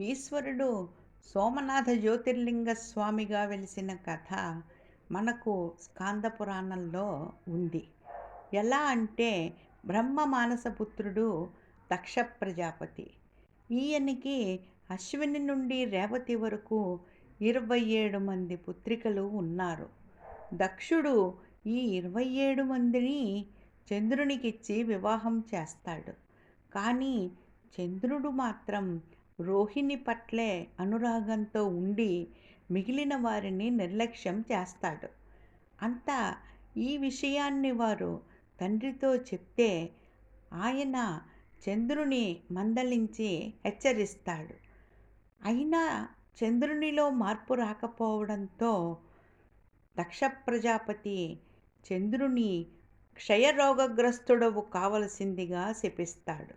ఈశ్వరుడు సోమనాథ జ్యోతిర్లింగ స్వామిగా వెలిసిన కథ మనకు స్కాంద పురాణంలో ఉంది. ఎలా అంటే బ్రహ్మ మానసపుత్రుడు దక్ష ప్రజాపతి. ఈయనకి అశ్విని నుండి రేవతి వరకు 27 మంది పుత్రికలు ఉన్నారు. దక్షుడు ఈ 27 మందిని చంద్రునికిచ్చి వివాహం చేస్తాడు. కానీ చంద్రుడు మాత్రం రోహిణి పట్లే అనురాగంతో ఉండి మిగిలిన వారిని నిర్లక్ష్యం చేస్తాడు. అంతా ఈ విషయాన్ని వారు తండ్రితో చెప్తే ఆయన చంద్రుని మందలించి హెచ్చరిస్తాడు. అయినా చంద్రునిలో మార్పు రాకపోవడంతో దక్ష ప్రజాపతి చంద్రుని క్షయరోగగ్రస్తుడవు కావలసిందిగా శపిస్తాడు.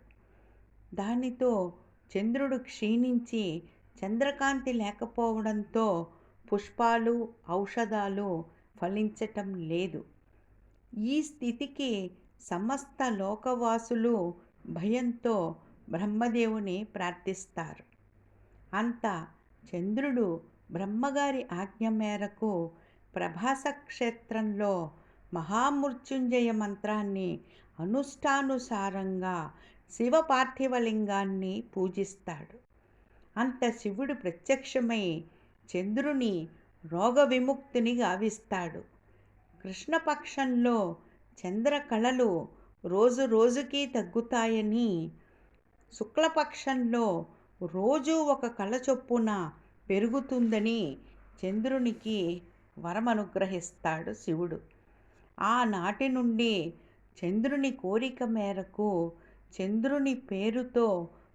దానితో చంద్రుడు క్షీణించి చంద్రకాంతి లేకపోవడంతో పుష్పాలు, ఔషధాలు ఫలించటం లేదు. ఈ స్థితికి సమస్త లోకవాసులు భయంతో బ్రహ్మదేవుని ప్రార్థిస్తారు. అంతా చంద్రుడు బ్రహ్మగారి ఆజ్ఞ మేరకు ప్రభాస క్షేత్రంలో మహామృత్యుంజయ మంత్రాన్ని అనుష్ఠానుసారంగా శివ పార్థివలింగాన్ని పూజిస్తాడు. అంత శివుడు ప్రత్యక్షమై చంద్రుని రోగ విముక్తిని గావిస్తాడు. కృష్ణపక్షంలో చంద్రకళలు రోజు రోజుకి తగ్గుతాయని, శుక్లపక్షంలో రోజూ ఒక కళ చొప్పున పెరుగుతుందని చంద్రునికి వరమనుగ్రహిస్తాడు శివుడు. ఆనాటి నుండి చంద్రుని కోరిక మేరకు చంద్రుని పేరుతో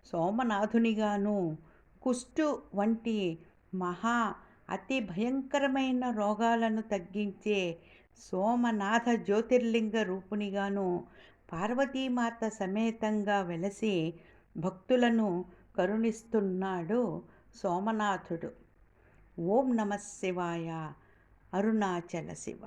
సోమనాథునిగాను, కుష్టు వంటి మహా అతి భయంకరమైన రోగాలను తగ్గించే సోమనాథ జ్యోతిర్లింగ రూపునిగాను పార్వతీమాత సమేతంగా వెలసి భక్తులను కరుణిస్తున్నాడు సోమనాథుడు. ఓం నమః శివాయ. అరుణాచల శివ.